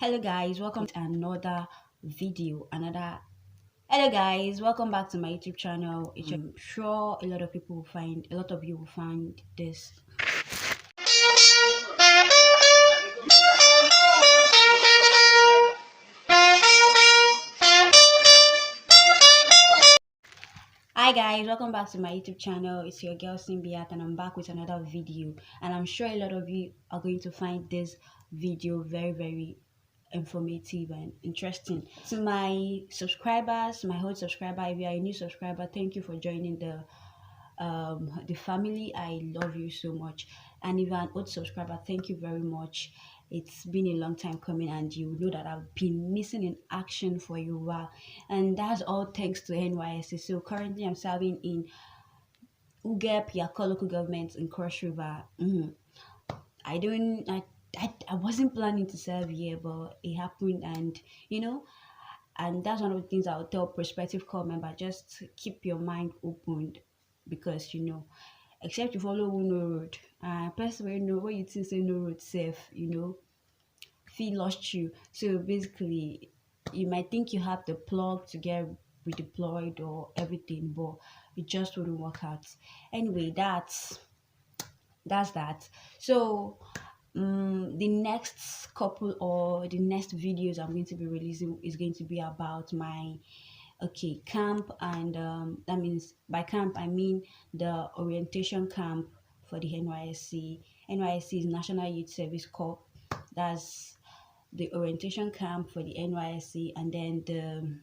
Hello guys, welcome to another video. Hello guys, welcome back to my YouTube channel. I'm sure a lot of you will find this. Hi guys, welcome back to my YouTube channel. It's your girl Simbiat and I'm back with another video. And I'm sure a lot of you are going to find this video very informative and interesting. To my subscribers, my old subscriber, if you are a new subscriber, thank you for joining the family. I love you so much. And if you're an old subscriber, thank you very much. It's been a long time coming, and you know that I've been missing in action for a while, and that's all thanks to NYSC. So currently I'm serving in UGEP, Yako local government in Cross River. I don't I wasn't planning to serve here, but it happened, and and that's one of the things I'll tell prospective corps member. Just keep your mind open, because except you follow who no road. Person where know what you think say no road safe, feel lost you. So basically, you might think you have the plug to get redeployed or everything, but it just wouldn't work out. Anyway, that's that. So the next couple or the next videos I'm going to be releasing is going to be about my camp, and that means by camp I mean the orientation camp for the NYSC. NYSC is National Youth Service Corps. That's the orientation camp for the NYSC, and then the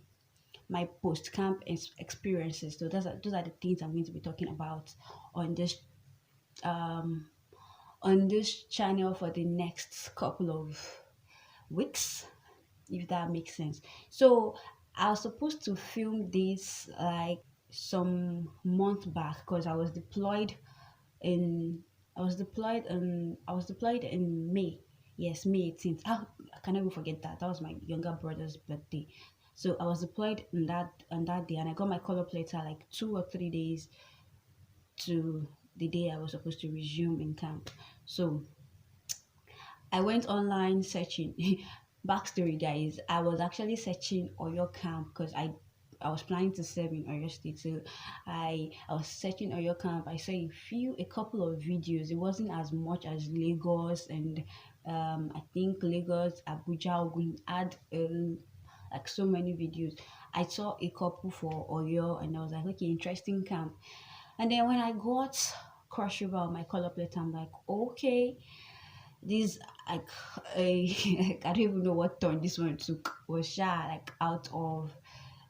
my post camp experiences. So those are the things I'm going to be talking about on this um on this channel for the next couple of weeks, if that makes sense. So I was supposed to film this like some month back, because in I was deployed in May. Yes, May 18th. I can never forget that. That was my younger brother's birthday. So I was deployed on that day, and I got my call up letter like 2 or 3 days to the day I was supposed to resume in camp. So I went online searching. Backstory, guys. I was actually searching Oyo camp because I was planning to serve in Oyo State. So I was searching Oyo camp. I saw a couple of videos. It wasn't as much as Lagos, and I think Lagos, Abuja, Ogun had like so many videos. I saw a couple for Oyo, and I was like, okay, interesting camp. And then when I got Cross River on my call up letter, I'm like, okay, this like I don't even know what turn this one took. Was sha like out of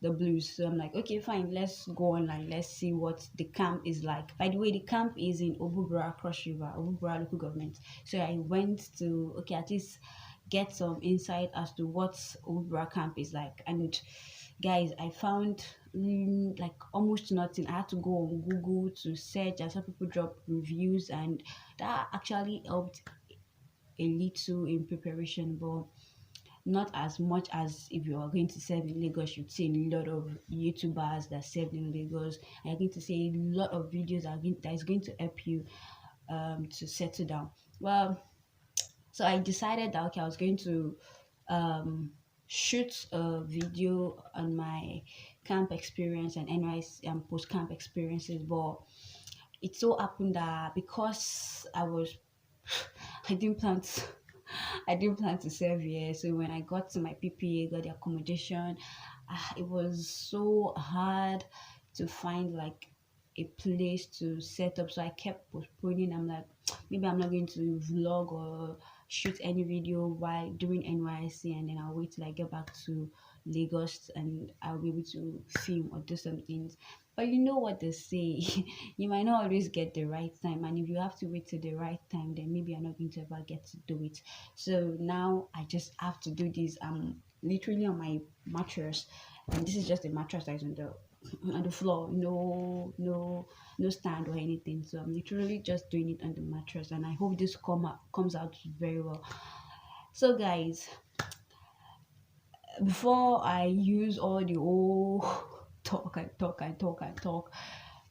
the blues. So I'm like, okay, fine, let's go online, let's see what the camp is like. By the way, the camp is in Obubura, Cross River, Obubura local government. So I went to at least get some insight as to what Obubura camp is like. And guys, I found like almost nothing. I had to go on Google to search, and some people drop reviews, and that actually helped a little in preparation, but not as much as if you are going to serve in Lagos. You'd see a lot of YouTubers that served in Lagos. And you're going to see a lot of videos that is going to help you to settle down. Well, so I decided that okay, I was going to shoot a video on my camp experience and NYC and post camp experiences, but it so happened that because I didn't plan to I didn't plan to serve here. So when I got to my PPA, got the accommodation, it was so hard to find like a place to set up. So I kept postponing. I'm like, maybe I'm not going to vlog or shoot any video while doing NYC, and then I'll wait till I get back to Lagos and I'll be able to film or do some things. But you know what they say, you might not always get the right time, and if you have to wait till the right time, then maybe you're not going to ever get to do it. So now I just have to do this. I'm literally on my mattress, and this is just a mattress that is on the floor. No stand or anything. So I'm literally just doing it on the mattress, and I hope this comes out very well. So guys, before I use all the old talk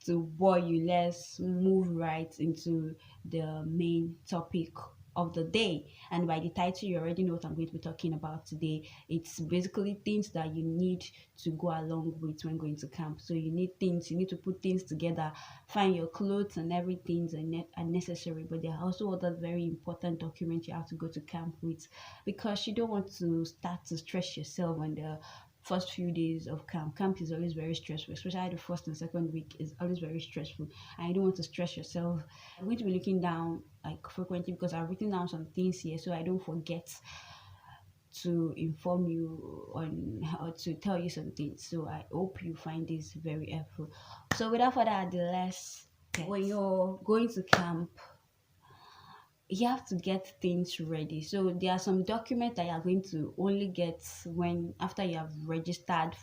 to bore you, let's move right into the main topic of the day. And by the title, you already know what I'm going to be talking about today. It's basically things that you need to go along with when going to camp. So you need to put things together, find your clothes and everything are necessary. But there are also other very important documents you have to go to camp with, because you don't want to start to stress yourself when the first few days of camp. Camp is always very stressful, especially the first and second week is always very stressful, and you don't want to stress yourself. I'm going to be looking down like frequently because I've written down some things here so I don't forget to inform you on how to tell you some things. So I hope you find this very helpful. So without further ado, when you're going to camp, you have to get things ready. So there are some documents that you are going to only get when after you have registered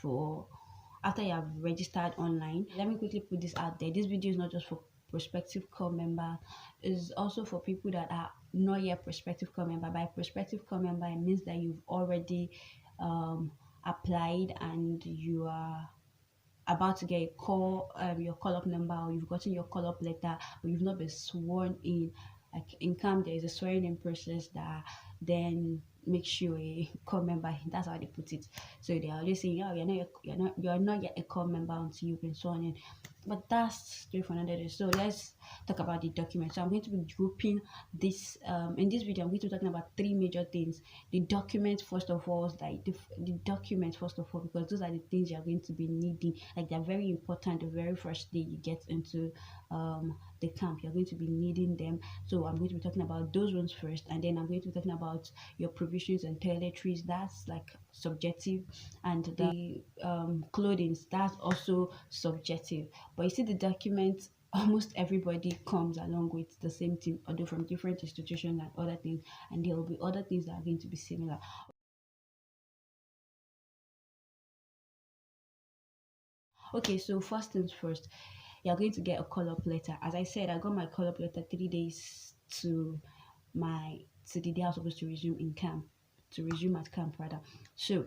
online. Let me quickly put this out there. This video is not just for prospective corps member, it's also for people that are not yet prospective corps member. By prospective corps member, it means that you've already applied and you are about to get a call, your call up number, or you've gotten your call up letter, but you've not been sworn in. Like in camp, there is a swearing in process that then makes you a corps member. That's how they put it. So they are always saying, "Oh, you're not yet a corps member until you've been sworn in." But that's story for another day. So let's talk about the document. So I'm going to be grouping this in this video. I'm going to be talking about three major things. The document first of all, the document first of all, because those are the things you're going to be needing. Like they're very important. The very first day you get into the camp, you're going to be needing them. So I'm going to be talking about those ones first, and then I'm going to be talking about your provisions and toiletries. That's like subjective, and the clothing, that's also subjective. But you see, the document, almost everybody comes along with the same thing, although from different institutions and other things, and there will be other things that are going to be similar. Okay, so first things first, you're going to get a call up letter. As I said, I got my call up letter 3 days to the day I was supposed to resume at camp rather. So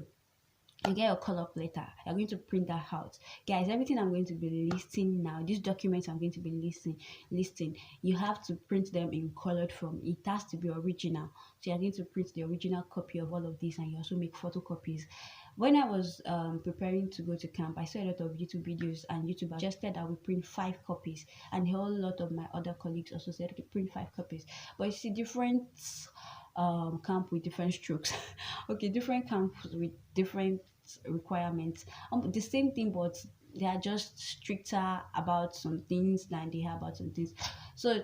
you get a call up letter. You're going to print that out, guys. Everything I'm going to be listing now, these documents I'm going to be listing, you have to print them in colored form. It has to be original. So you're going to print the original copy of all of these, and you also make photocopies. When I was preparing to go to camp, I saw a lot of YouTube videos, and YouTube suggested that we print 5 copies, and a whole lot of my other colleagues also said we print 5 copies. But you see, different camp with different strokes. Okay, different camps with different requirements. The same thing, but they are just stricter about some things than they are about some things. So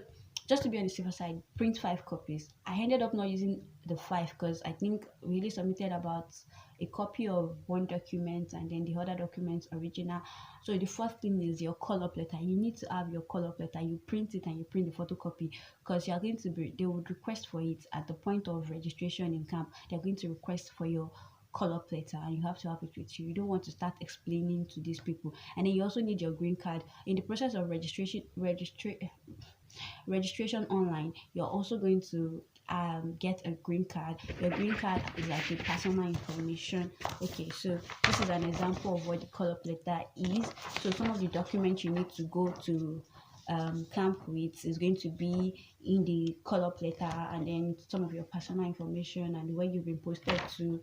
just to be on the safer side, print 5 copies. I ended up not using the 5 because I think we really submitted about a copy of one document and then the other documents original. So the first thing is your call up letter. You need to have your call up letter. You print it and you print the photocopy, because you are going to be, they would request for it at the point of registration in camp. They're going to request for your call up letter, and you have to have it with you. You don't want to start explaining to these people. And then you also need your green card. In the process of registration online, you're also going to get a green card. Your green card is like a personal information. Okay, so this is an example of what the call up letter is. So some of the documents you need to go to camp with is going to be in the call up letter, and then some of your personal information and where you've been posted to,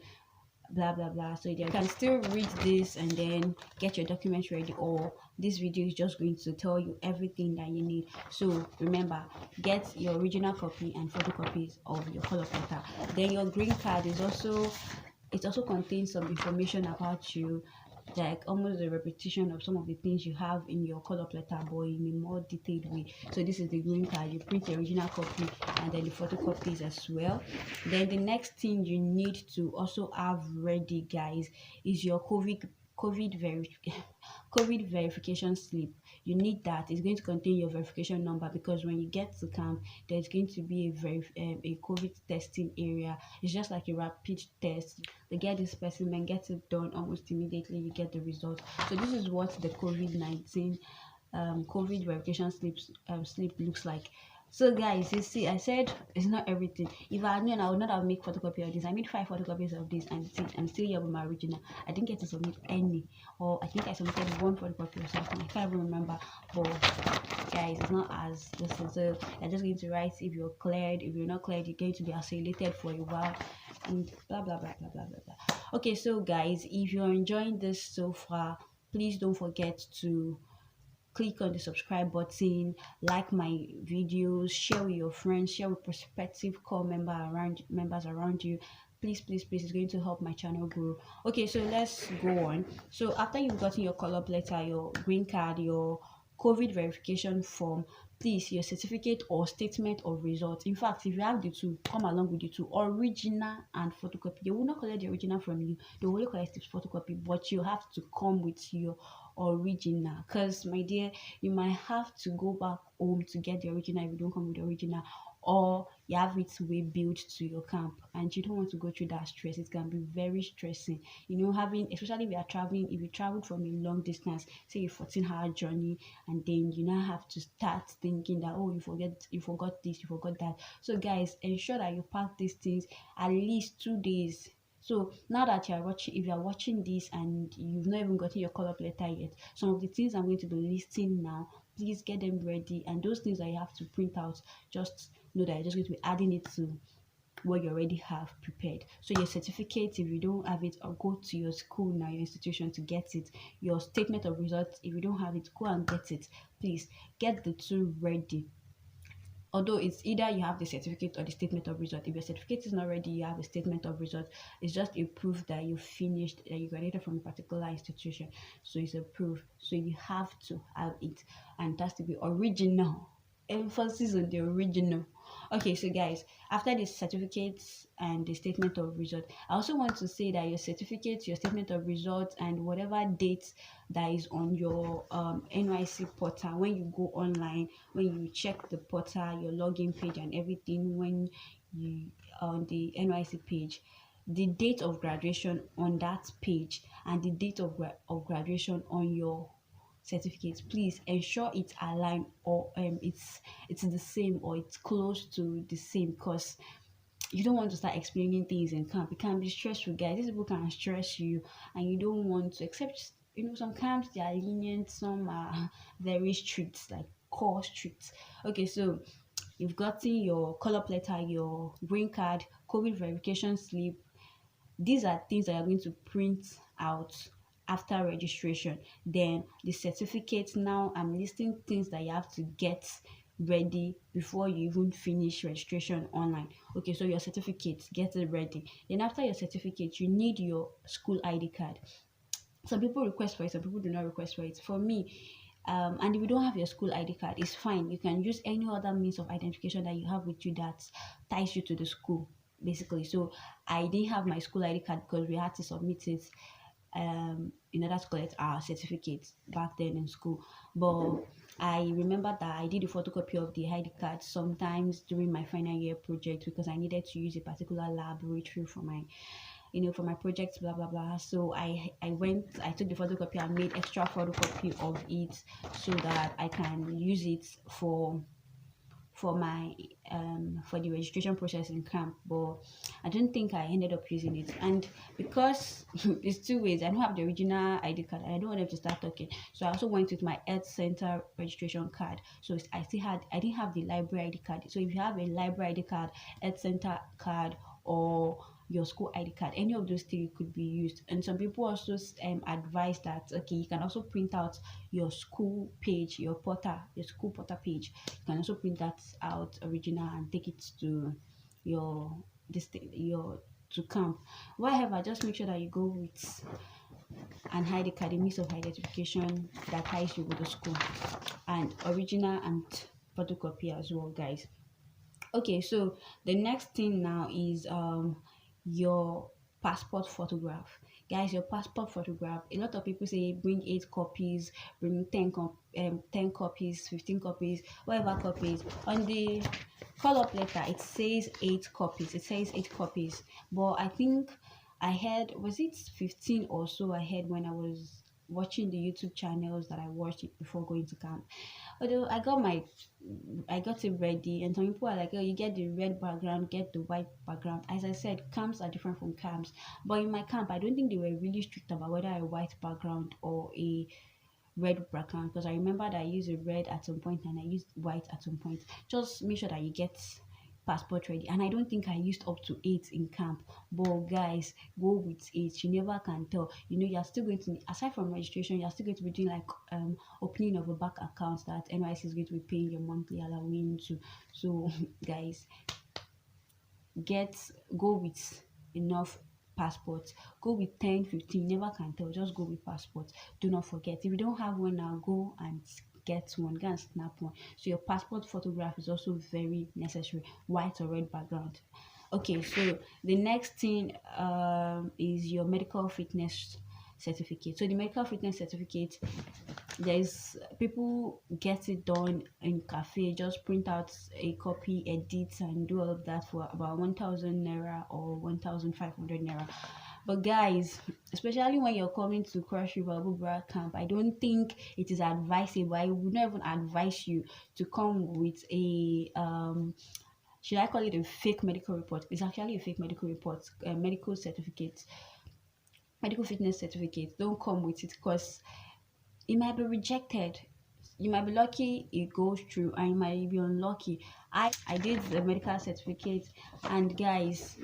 blah blah blah. So you can still read this and then get your documents ready, or this video is just going to tell you everything that you need. So remember, get your original copy and photocopies of your call up letter. Then your green card is also, it also contains some information about you, like almost a repetition of some of the things you have in your call up letter, but in a more detailed way. So this is the green card. You print the original copy and then the photocopies as well. Then the next thing you need to also have ready, guys, is your COVID verification slip. You need that. It's going to contain your verification number, because when you get to camp, there's going to be a COVID testing area. It's just like a rapid test. They get this specimen, get it done almost immediately, you get the results. So this is what the COVID-19 COVID verification slip looks like. So guys, you see, I said it's not everything. If I had known, I would not have made photocopy of this. I made 5 photocopies of this, and see, I'm still here with my original. I didn't get to submit any, or I think I submitted 1 photocopy or something. I can't even remember. But guys, it's not as this is. So you're just going to write if you're cleared. If you're not cleared, you're going to be isolated for a while, and blah blah blah blah blah blah blah. Okay, so guys, if you're enjoying this so far, please don't forget to click on the subscribe button, like my videos, share with your friends, share with prospective core members around you. Please, please, please, it's going to help my channel grow. Okay, so let's go on. So after you've gotten your call-up letter, your green card, your COVID verification form, please, your certificate or statement of results. In fact, if you have the two, come along with the two, original and photocopy. They will not collect the original from you, they will only collect the photocopy, but you have to come with your original, because my dear, you might have to go back home to get the original if you don't come with the original, or you have it way built to your camp and you don't want to go through that stress. It can be very stressing, having, especially if you are traveling, if you travel from a long distance, say a 14-hour journey, and then you now have to start thinking that, oh, you forgot this, you forgot that. So guys, ensure that you pack these things at least 2 days. So now that you are watching, if you are watching this and you've not even gotten your call-up letter yet, some of the things I'm going to be listing now, please get them ready. And those things that you have to print out, just know that you're just going to be adding it to what you already have prepared. So your certificate, if you don't have it, or go to your school now, your institution, to get it. Your statement of results, if you don't have it, go and get it. Please get the two ready. Although it's either you have the certificate or the statement of result. If your certificate is not ready, you have a statement of result. It's just a proof that you finished, that you graduated from a particular institution. So it's a proof. So you have to have it, and it has to be original. Emphasis on the original. Okay, so guys, after the certificates and the statement of result, I also want to say that your certificates, your statement of results, and whatever date that is on your NYSC portal, when you go online, when you check the portal, your login page and everything, when you on the NYSC page, the date of graduation on that page and the date of graduation on your certificate, please ensure it's aligned, or it's the same, or it's close to the same, because you don't want to start explaining things in camp. It can be stressful, guys. These people can stress you, and you don't want to, except some camps they are lenient, some are very strict, like core strict. Okay, so you've gotten your call-up letter, your green card, COVID verification slip. These are things that you're going to print out after registration. Then the certificate, now I'm listing things that you have to get ready before you even finish registration online. Okay, so your certificate, get it ready. Then after your certificate, you need your school ID card. Some people request for it, some people do not request for it. For me, and if you don't have your school ID card, it's fine. You can use any other means of identification that you have with you that ties you to the school, basically. So I didn't have my school ID card because we had to submit it in order to collect our certificates back then in school. But I remember that I did a photocopy of the ID card sometimes during my final year project, because I needed to use a particular laboratory for my for my projects, blah blah blah. So I took the photocopy and made extra photocopy of it so that I can use it for my for the registration process in camp. But I don't think I ended up using it, and because it's 2 ways, I don't have the original ID card and I don't want them to start talking, so I also went with my health center registration card. So I didn't have the library ID card. So if you have a library ID card, health center card, or your school ID card, any of those three could be used. And some people also advise that, okay, you can also print out your school page, your school portal page. You can also print that out original and take it to your to camp. However, just make sure that you go with an ID card, a means of identification that ties you with the school, and original and photocopy as well, guys. Okay, so the next thing now is your passport photograph. Guys, your passport photograph, a lot of people say bring 8 copies, bring 10 copies, 15 copies, whatever copies. On the call-up letter, it says 8 copies. But I think I had, was it 15 or so I had when I was watching the YouTube channels that I watched before going to camp. Although I got it ready, and some people are like, oh, you get the red background, get the white background. As I said, camps are different from camps, but in my camp I don't think they were really strict about whether a white background or a red background, because I remember that I used a red at some point and I used white at some point. Just make sure that you get passport ready. And I don't think I used up to 8 in camp, but guys, go with 8. You never can tell. You're still going to, aside from registration, you're still going to be doing like opening of a bank account that NYSC is going to be paying your monthly allowance to. So guys, go with enough passports. Go with 10, 15. Never can tell. Just go with passports. Do not forget, if you don't have one now, go and get one. Go and snap one. So your passport photograph is also very necessary, white or red background. Okay, so the next thing is your medical fitness certificate. So the medical fitness certificate, there's people get it done in cafe, just print out a copy, edit and do all of that for about 1,000 naira or 1,500 naira. But guys, especially when you're coming to Cross River Bubra camp, I don't think it is advisable. I would not even advise you to come with a should I call it a fake medical report? It's actually a fake medical report, medical certificate, medical fitness certificate. Don't come with it, because it might be rejected. You might be lucky it goes through, and you might be unlucky. I did the medical certificate, and guys,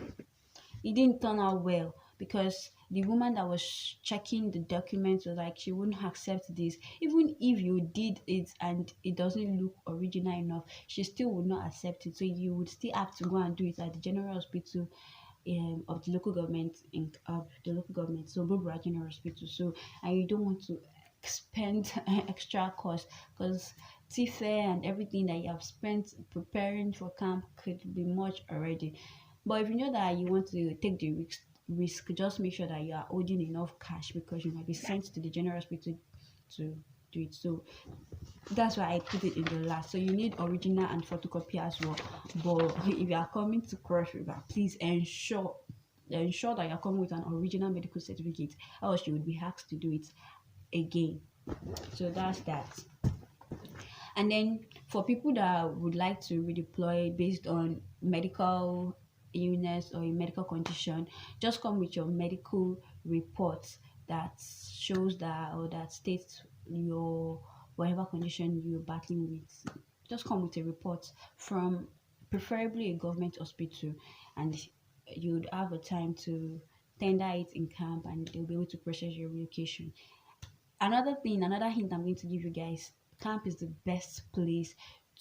it didn't turn out well, because the woman that was checking the documents was like, she wouldn't accept this. Even if you did it and it doesn't look original enough, she still would not accept it. So you would still have to go and do it at the general hospital of the local government, so Bubra General Hospital. So, and you don't want to spend extra cost, because TFE and everything that you have spent preparing for camp could be much already. But if you know that you want to take the risk, just make sure that you are holding enough cash, because you might be sent to the general hospital to do it. So that's why I put it in the last. So you need original and photocopy as well. But if you are coming to Cross River, please ensure that you're coming with an original medical certificate, else you would be asked to do it again. So that's that. And then for people that would like to redeploy based on medical illness or a medical condition, just come with your medical report that shows that, or that states your whatever condition you're battling with. Just come with a report from preferably a government hospital, and you'd have a time to tender it in camp, and they'll be able to process your relocation. Another hint I'm going to give you guys: camp is the best place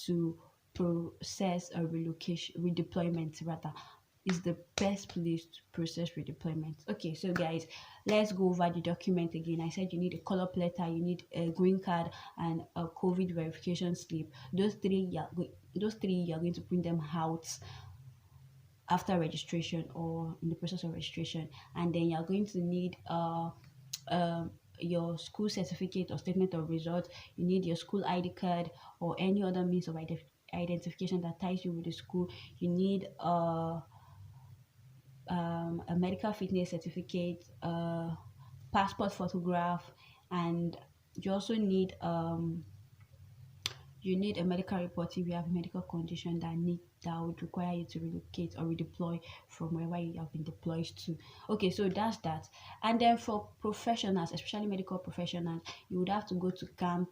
to process a redeployment rather. Is the best place to process redeployment. Okay, so guys, let's go over the document again. I said you need a call up letter, you need a green card, and a COVID verification slip. Those three you're going to print them out after registration or in the process of registration. And then you're going to need your school certificate or statement of results. You need your school ID card or any other means of identification that ties you with the school. You need a medical fitness certificate, passport photograph, and you also need a medical report if you have a medical condition that would require you to relocate or redeploy from wherever you have been deployed to. Okay, so that's that. And then for professionals, especially medical professionals, you would have to go to camp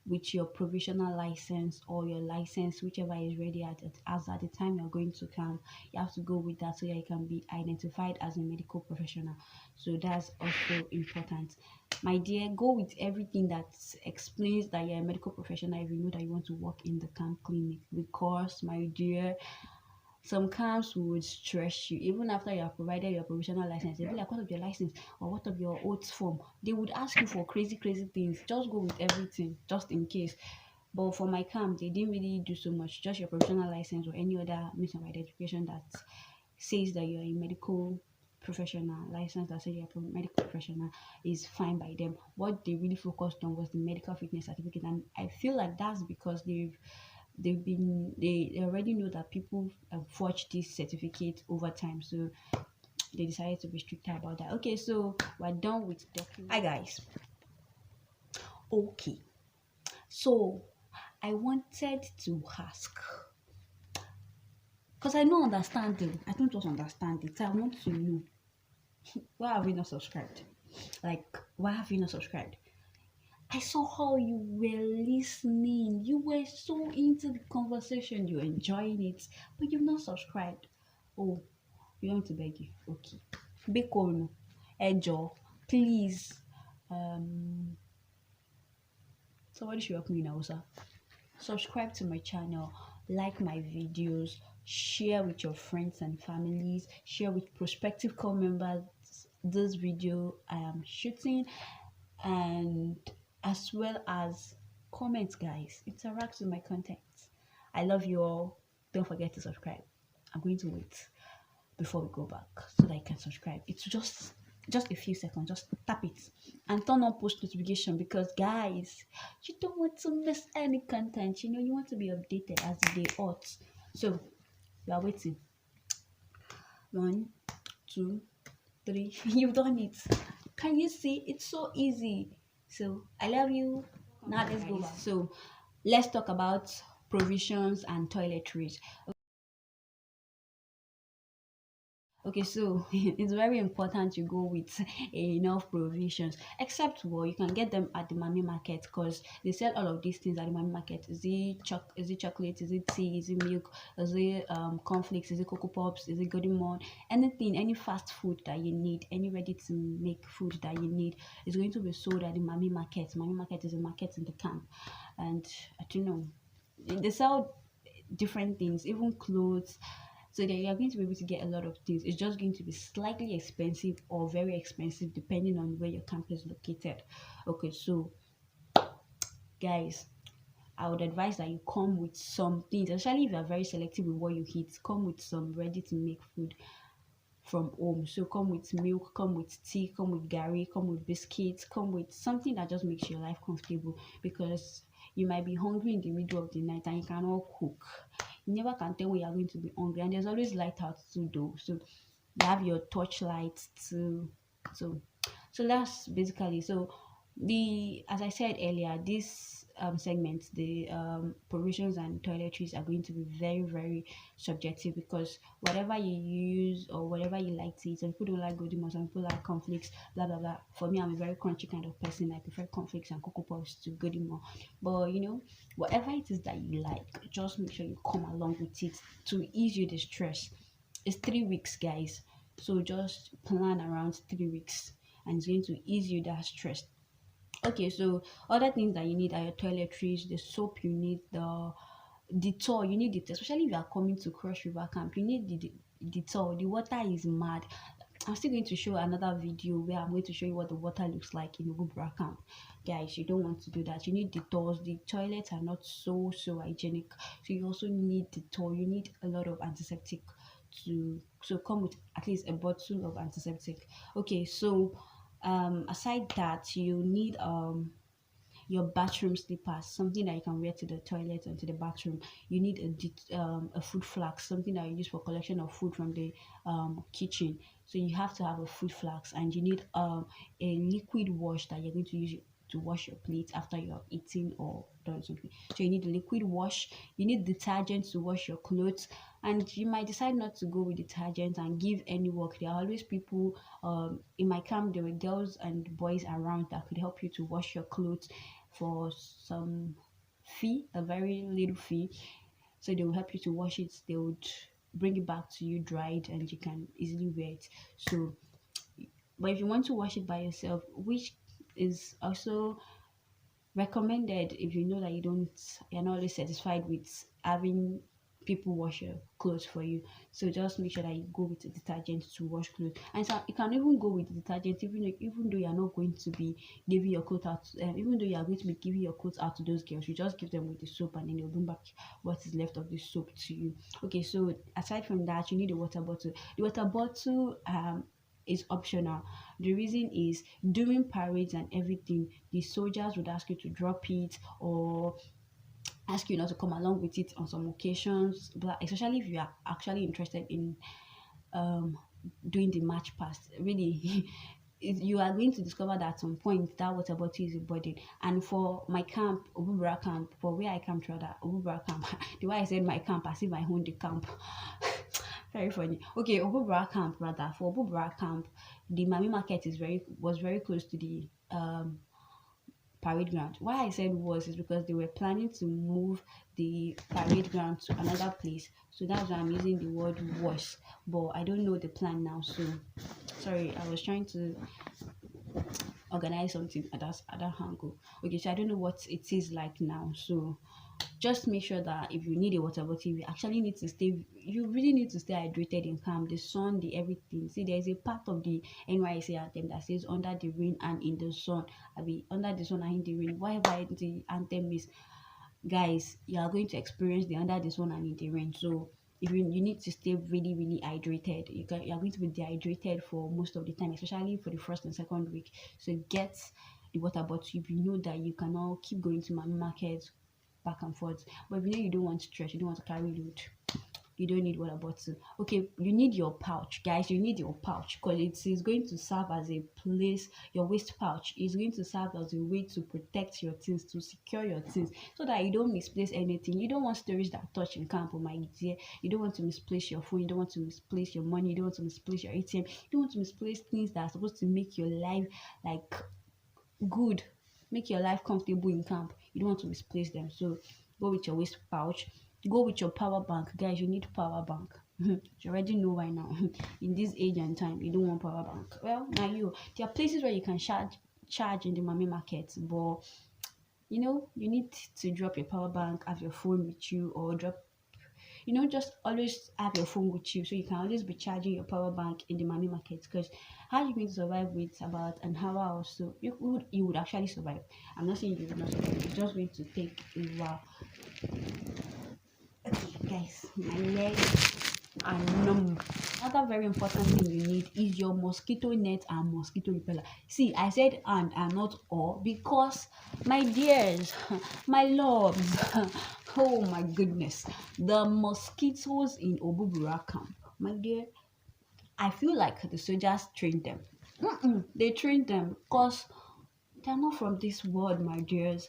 with your provisional license or your license, whichever is ready at the time you're going to camp. You have to go with that so that you can be identified as a medical professional. So that's also important. My dear, go with everything that explains that you're a medical professional if you know that you want to work in the camp clinic, because my dear, some camps would stress you even after you have provided your provisional license. They'll be like, what of your license or what of your oath form? They would ask you for crazy things. Just go with everything just in case. But for my camp, they didn't really do so much. Just your provisional license or any other means of identification that says that you're a medical professional, license that says you're a medical professional, is fine by them. What they really focused on was the medical fitness certificate, and I feel like that's because they already know that people forge this certificate over time, so they decided to be stricter about that. Okay, so we're done with documents. Hi guys, Okay, so I wanted to ask, because I don't understand it. I don't just understand it. So I want to know, why have you not subscribed? Like, why have you not subscribed? I saw how you were listening. You were so into the conversation. You're enjoying it, but you've not subscribed. Oh, we want to beg you. Okay. Bacon, Ejo, please. Um, somebody should help me now, sir. Subscribe to my channel, like my videos, share with your friends and families, share with prospective corps members this video I am shooting, and as well as comments, guys. Interact with my content. I love you all. Don't forget to subscribe. I'm going to wait before we go back so that you can subscribe. It's just a few seconds. Just tap it and turn on post notification, because guys, you don't want to miss any content. You want to be updated as the day ought. So you are waiting. 1, 2, 3. You've done it. Can you see? It's so easy. So I love you. Now let's go back. So let's talk about provisions and toiletries. Okay, so it's very important you go with enough provisions. Except, well, you can get them at the mommy market, because they sell all of these things at the mommy market. Is it chocolate? Is it tea? Is it milk? Is it cornflakes? Is it cocoa pops? Is it golden morn? Anything, any fast food that you need, any ready to make food that you need is going to be sold at the mommy market. Mommy market is a market in the camp, and I don't know, they sell different things, even clothes, so that you're going to be able to get a lot of things. It's just going to be slightly expensive or very expensive depending on where your camp is located. Okay, so guys, I would advise that you come with some things, especially if you are very selective with what you eat. Come with some ready to make food from home. So come with milk, come with tea, come with gari, come with biscuits, come with something that just makes your life comfortable, because you might be hungry in the middle of the night and you cannot cook. You never can tell when you are going to be hungry, and there's always light out too though. So you have your torchlight too. So that's basically, so the, as I said earlier, this segment, the provisions and toiletries are going to be very, very subjective, because whatever you use or whatever you like to eat, some people don't like golden morn, some people like cornflakes, blah blah blah. For me, I'm a very crunchy kind of person. I prefer cornflakes and cocoa puffs to golden morn. But whatever it is that you like, just make sure you come along with it to ease you the stress. It's 3 weeks, guys, so just plan around 3 weeks, and it's going to ease you that stress. Okay, so other things that you need are your toiletries, the soap you need, the Dettol, you need it, especially if you are coming to Cross River Camp. You need the Dettol. The water is mad. I'm still going to show another video where I'm going to show you what the water looks like in Ubra Camp. Guys, you don't want to do that. You need Dettols. The toilets are not so hygienic, so you also need Dettol. You need a lot of antiseptic so come with at least a bottle of antiseptic. Okay, so aside that, you need your bathroom slippers, something that you can wear to the toilet and to the bathroom. You need a food flask, something that you use for collection of food from the kitchen. So you have to have a food flask, and you need a liquid wash that you're going to use to wash your plate after you're eating or done something. So you need a liquid wash. You need detergent to wash your clothes, and you might decide not to go with detergent and give any work. There are always people in my camp. There were girls and boys around that could help you to wash your clothes for some fee, a very little fee. So they will help you to wash it. They would bring it back to you dried, and you can easily wear it. So, but if you want to wash it by yourself, which is also recommended, if you know that you're not always satisfied with having people wash your clothes for you, so just make sure that you go with the detergent to wash clothes. And so you can even go with the detergent even though you're not going to be giving your clothes out, even though you are going to be giving your clothes out to those girls, you just give them with the soap, and then they'll bring back what is left of the soap to you. Okay, so aside from that, you need a water bottle. The water bottle is optional. The reason is, during parades and everything, the soldiers would ask you to drop it, or ask you not to come along with it on some occasions, but especially if you are actually interested in um doing the march past. Really, you are going to discover that at some point that water bottle is a burden. And for my camp, Obubra camp, for where I camp rather, Obubra camp, the way I said my camp, as if I own the camp. Very funny. Okay, Obubra camp rather. For Obubra camp, the Mami market was very close to the parade ground. Why I said was is because they were planning to move the parade ground to another place. So that's why I'm using the word was. But I don't know the plan now. So sorry, I was trying to organize something at that angle. Okay, so I don't know what it is like now. So just make sure that if you need a water bottle, you really need to stay hydrated in camp. The sun, the everything. See, there's a part of the NYSC anthem that says under the rain and in the sun. I mean, under the sun and in the rain. Whatever the anthem is, guys, you are going to experience the under the sun and in the rain. So if you need to stay really really hydrated, you are going to be dehydrated for most of the time, especially for the first and second week. So get the water bottle if you know that you cannot keep going to my market back and forth. But if you know you don't want to stretch, you don't want to carry load, you don't need water bottle. Okay, you need your pouch, guys. You need your pouch because it is going to serve as a place. Your waist pouch is going to serve as a way to protect your things, to secure your things, so that you don't misplace anything. You don't want stories that touch in camp, oh my dear. You don't want to misplace your phone. You don't want to misplace your money. You don't want to misplace your ATM. You don't want to misplace things that are supposed to make your life like good, make your life comfortable in camp. You don't want to misplace them. So go with your waist pouch, go with your power bank, guys. You need power bank. You already know why now. In this age and time, you don't want power bank. Well, now there are places where you can charge in the Mami market, but you need to drop your power bank, have your phone with you, or just always have your phone with you so you can always be charging your power bank in the Mami market. Because how are you going to survive with about an hour or so? You would actually survive. I'm not saying you would not survive. It's just going to take a while. Okay, guys, my legs are numb. Another very important thing you need is your mosquito net and mosquito repeller. See, I said and not all because, my dears, my loves, oh my goodness, the mosquitoes in Obubura camp, my dear, I feel like the soldiers trained them. They trained them because they're not from this world, my dears.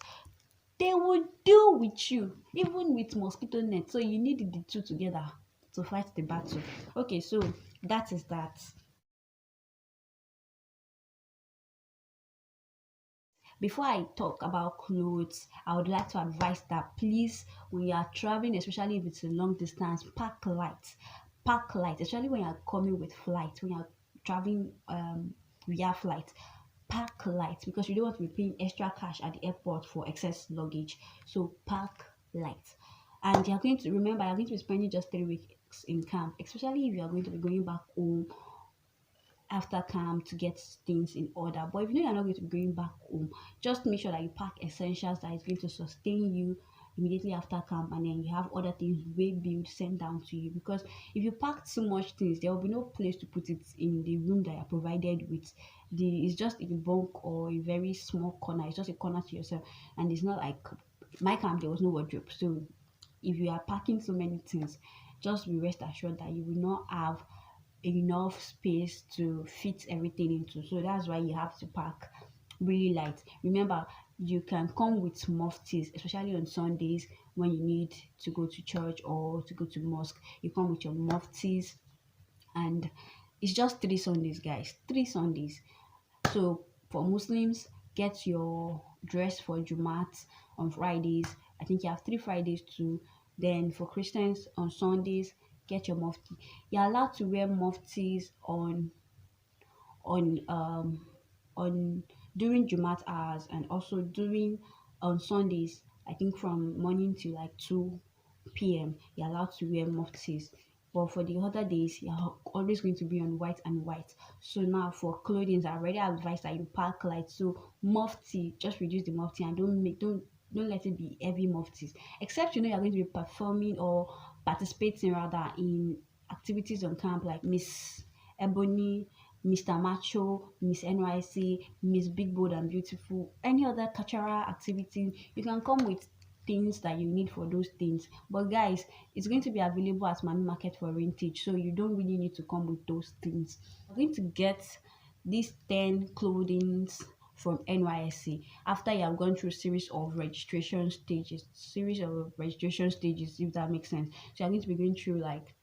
They will deal with you even with mosquito net. So you need the two together to fight the battle. Okay, so that is that. Before I talk about clothes, I would like to advise that please, when you are traveling, especially if it's a long distance, pack light. Pack light, especially when you're coming with flight, when you're traveling via flight. Pack light because you don't want to be paying extra cash at the airport for excess luggage. So pack light. And you're going to be spending just 3 weeks in camp, especially if you are going to be going back home after camp to get things in order. But if you know you're not going to be going back home, just make sure that you pack essentials that is going to sustain you immediately after camp, and then you have other things way built sent down to you. Because if you pack too much things, there will be no place to put it in the room that you're provided with. It's just a bunk or a very small corner. It's just a corner to yourself, and it's not like my camp. There was no wardrobe, so if you are packing so many things, just be rest assured that you will not have enough space to fit everything into. So that's why you have to pack really light. Remember, you can come with muftis, especially on Sundays when you need to go to church or to go to mosque. You come with your muftis, and it's just 3 Sundays, guys. 3 Sundays. So for Muslims, get your dress for Jumat on Fridays. I think you have 3 Fridays too. Then for Christians on Sundays, get your mufti. You're allowed to wear muftis on um on during Jumat hours, and also during on Sundays. I think from morning to like 2 p.m. You're allowed to wear muftis. But for the other days, you're always going to be on white and white. So now for clothing, I already advise that you pack light. So mufti, just reduce the mufti and don't let it be heavy muftis. Except you're going to be performing or participating rather in activities on camp like Miss Ebony, Mr. Macho, Miss NYC, Miss Big Bold and Beautiful, any other cultural activities. You can come with things that you need for those things. But guys, it's going to be available at Mami Market for rentage, so you don't really need to come with those things. I'm going to get these 10 clothings from NYSC. After you have gone through series of registration stages, if that makes sense. So you're going to be going through like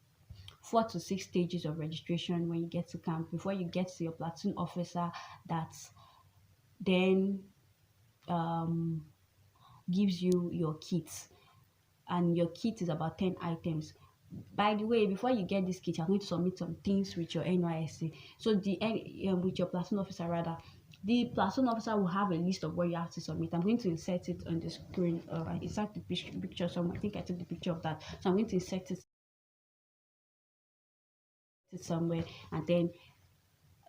4 to 6 stages of registration when you get to camp before you get to your platoon officer that then um, gives you your kit. And your kit is about 10 items. By the way, before you get this kit, you're going to submit some things with your NYSC. So with your platoon officer rather, the platoon officer will have a list of what you have to submit. I'm going to insert it on the screen. Insert the picture somewhere. I think I took the picture of that. So I'm going to insert it somewhere, and then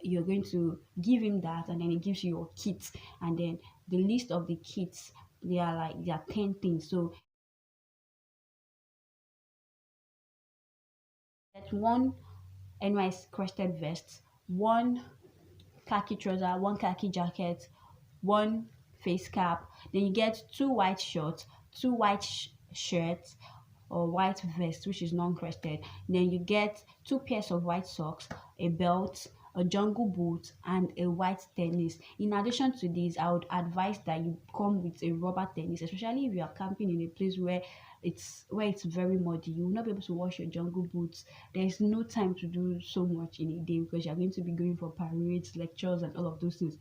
you're going to give him that, and then he gives you your kit. And then the list of the kits, there are 10 things. So that's one NYSC crested vest, one khaki trouser, one khaki jacket, one face cap. Then you get 2 white shirts, 2 white shirts or white vest, which is non-crested. Then you get 2 pairs of white socks, a belt, a jungle boot, and a white tennis. In addition to this, I would advise that you come with a rubber tennis, especially if you are camping in a place where it's very muddy. You will not be able to wash your jungle boots. There's no time to do so much in a day because you're going to be going for parades, lectures, and all of those things,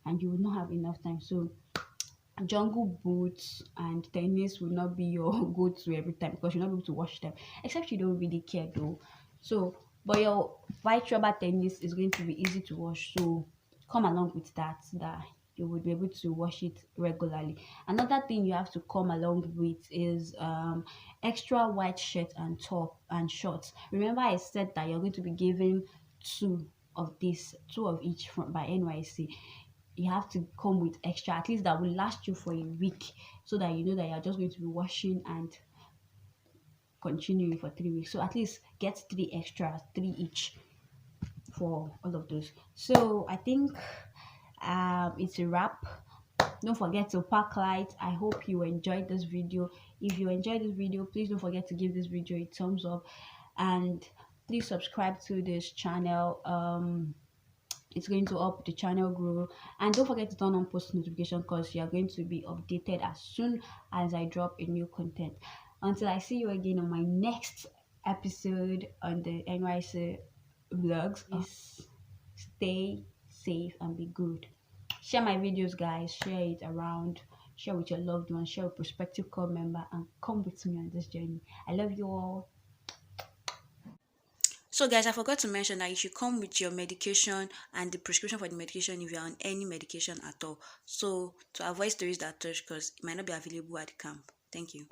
and you will not have enough time. So jungle boots and tennis will not be your go-to every time because you're not able to wash them, except you don't really care though. So but your white rubber tennis is going to be easy to wash, so come along with that you would be able to wash it regularly. Another thing you have to come along with is extra white shirt and top and shorts. Remember I said that you're going to be given two of each from by NYSC. You have to come with extra, at least that will last you for a week, so that you know that you're just going to be washing and continuing for 3 weeks. So at least get 3 extras, 3 each for all of those. So I think it's a wrap. Don't forget to pack light. I hope you enjoyed this video. If you enjoyed this video, please don't forget to give this video a thumbs up, and please subscribe to this channel. It's going to help the channel grow, and don't forget to turn on post notification because you are going to be updated as soon as I drop a new content. Until I see you again on my next episode on the NYSC vlogs, stay safe and be good. Share my videos, guys. Share it around, share with your loved ones, share with prospective corps member, and come with me on this journey. I love you all. So guys, I forgot to mention that you should come with your medication and the prescription for the medication if you're on any medication at all. So to avoid stories that touch, because it might not be available at the camp. Thank you.